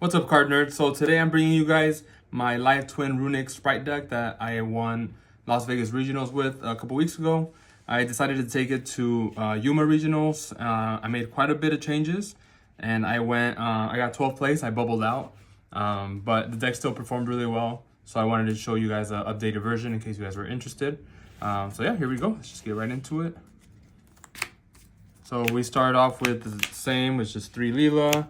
What's up, card nerds? So today I'm bringing you guys my live twin runic Spright deck that I won Las Vegas regionals with a couple weeks ago. I decided to take it to Yuma regionals. I made quite a bit of changes, and I got 12th place. I bubbled out, but the deck still performed really well. So I wanted to show you guys an updated version in case you guys were interested. So yeah, here we go. Let's just get right into it. So we start off with the same, it's just 3 Leela,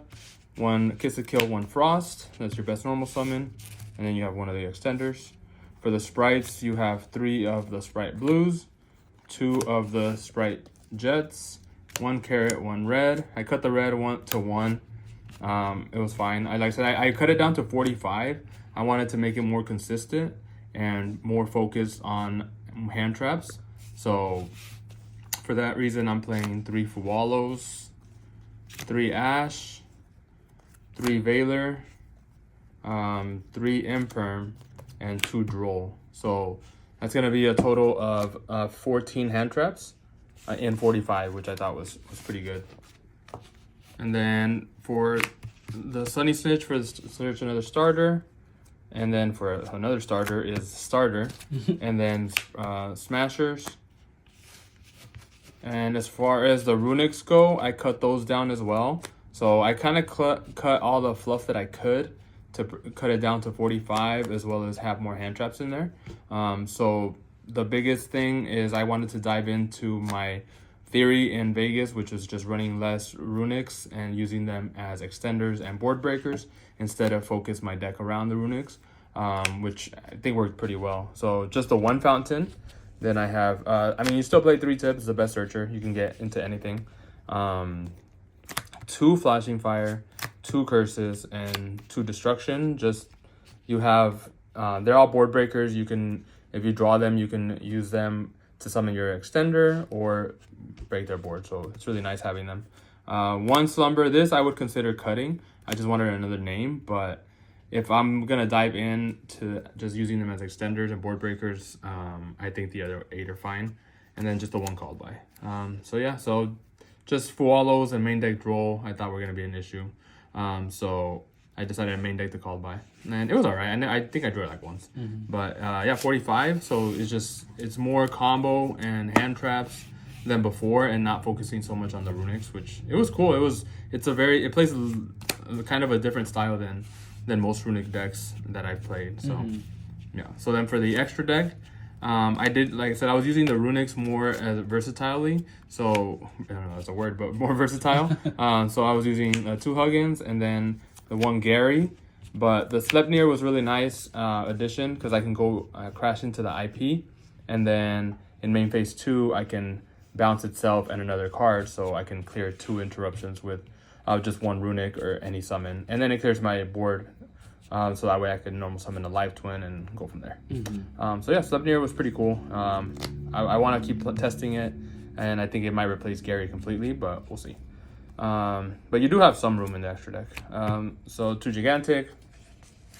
1 Kiss a Kill, 1 Frost. That's your best normal summon. And then you have 1 of the extenders. For the Sprites, you have 3 of the Spright Blues, 2 of the Spright Jets, 1 Carrot, 1 Red. I cut the red one to 1. It was fine. Like I said, I cut it down to 45. I wanted to make it more consistent and more focused on hand traps. So for that reason, I'm playing 3 Fuwalos, 3 Ash, 3 Valor, 3 Imperm, and 2 Droll. So that's gonna be a total of 14 hand traps in 45, which I thought was pretty good. And then for the Sunny Snitch, for search another starter, and then for another starter is starter, and then Smashers. And as far as the runics go, I cut those down as well. So I kind of cut all the fluff that I could to cut it down to 45, as well as have more hand traps in there. So the biggest thing is I wanted to dive into my theory in Vegas, which is just running less runics and using them as extenders and board breakers instead of focus my deck around the runics, which I think worked pretty well. So just the 1 fountain. Then I have, you still play 3 tips, the best searcher. You can get into anything. 2 flashing fire, 2 curses, and 2 destruction. Just, you have, they're all board breakers. You can, if you draw them, you can use them to summon your extender or break their board. So it's really nice having them. 1 slumber, this I would consider cutting. I just wanted another name, but if I'm gonna dive in to just using them as extenders and board breakers, I think the other 8 are fine. And then just the 1 called by. So yeah, so just Fuwalos and main deck Droll, I thought were gonna be an issue. So I decided to main deck the called by, and it was all right. And I think I drew it like once, but yeah, 45. So it's more combo and hand traps than before, and not focusing so much on the runics, which it was cool. It plays kind of a different style than most runic decks that I've played. So yeah. So then for the extra deck, I did, like I said, I was using the runics more as versatilely. So I don't know if that's a word, but more versatile. So I was using 2 Huggins and then the 1 Gary. But the Sleipnir was really nice addition because I can go crash into the IP, and then in main phase 2 I can bounce itself and another card, so I can clear 2 interruptions with just 1 runic or any summon, and then it clears my board, so that way I can normal summon a live twin and go from there. So yeah, Sleipnir was pretty cool. I want to keep testing it, and I think it might replace Gary completely, but we'll see. But you do have some room in the extra deck. So 2 Gigantic.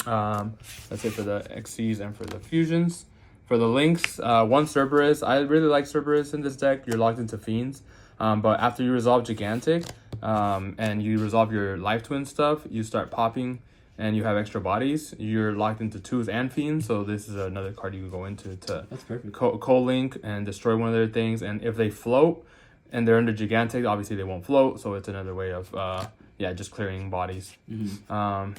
That's it for the XCs and for the fusions. For the links, 1 Cerberus. I really like Cerberus in this deck. You're locked into Fiends. But after you resolve Gigantic, and you resolve your live twin stuff, you start popping and you have extra bodies. You're locked into 2s and Fiends, so this is another card you can go into to co-link and destroy one of their things. And if they float and they're under Gigantic, obviously they won't float, so it's another way of just clearing bodies. 1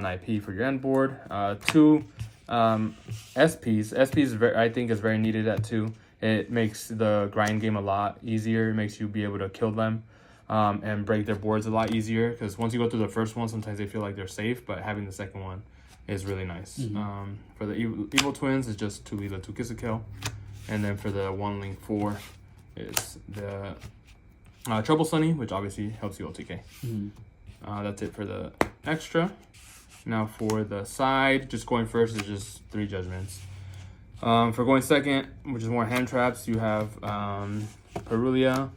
IP for your end board. 2 SPs. SPs I think is very needed at 2. It makes the grind game a lot easier. It makes you be able to kill them and break their boards a lot easier, because once you go through the first one, sometimes they feel like they're safe, but having the second one is really nice. For the evil twins, it's just 2 Leela, 2 Kiss a Kill. And then for the 1 Link 4, it's the Trouble Sunny, which obviously helps you OTK. That's it for the extra. Now for the side, just going first is just 3 Judgments. For going second, which is more hand traps, you have Perulia.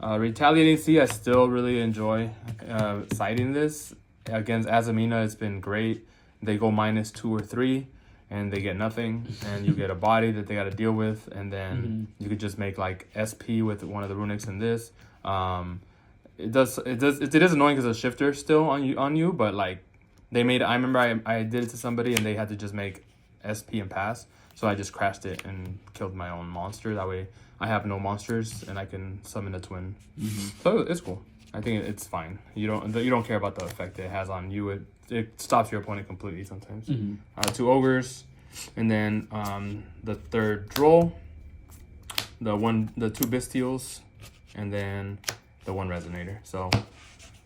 Retaliating Sea, I still really enjoy siding this. Against Azamina, it's been great. They go -2 or 3, and they get nothing, and you get a body that they got to deal with, and then you could just make like SP with one of the runics in this. It is annoying because the shifter still on you, but like They made. I remember I did it to somebody and they had to just make SP and pass. So I just crashed it and killed my own monster. That way I have no monsters and I can summon a twin. So it's cool. I think it's fine. You don't care about the effect it has on you. It stops your opponent completely sometimes. 2 ogres, and then the third droll, the 2 bestials, and then the 1 resonator. So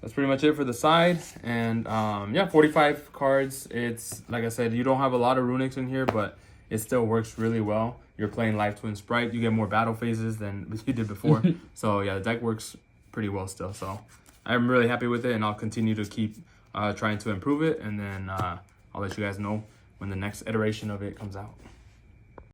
that's pretty much it for the side. And yeah, 45 cards. It's like I said, you don't have a lot of runics in here, but it still works really well. You're playing Life Twin Spright. You get more battle phases than you did before. So yeah, the deck works pretty well still. So I'm really happy with it, and I'll continue to keep trying to improve it. And then I'll let you guys know when the next iteration of it comes out.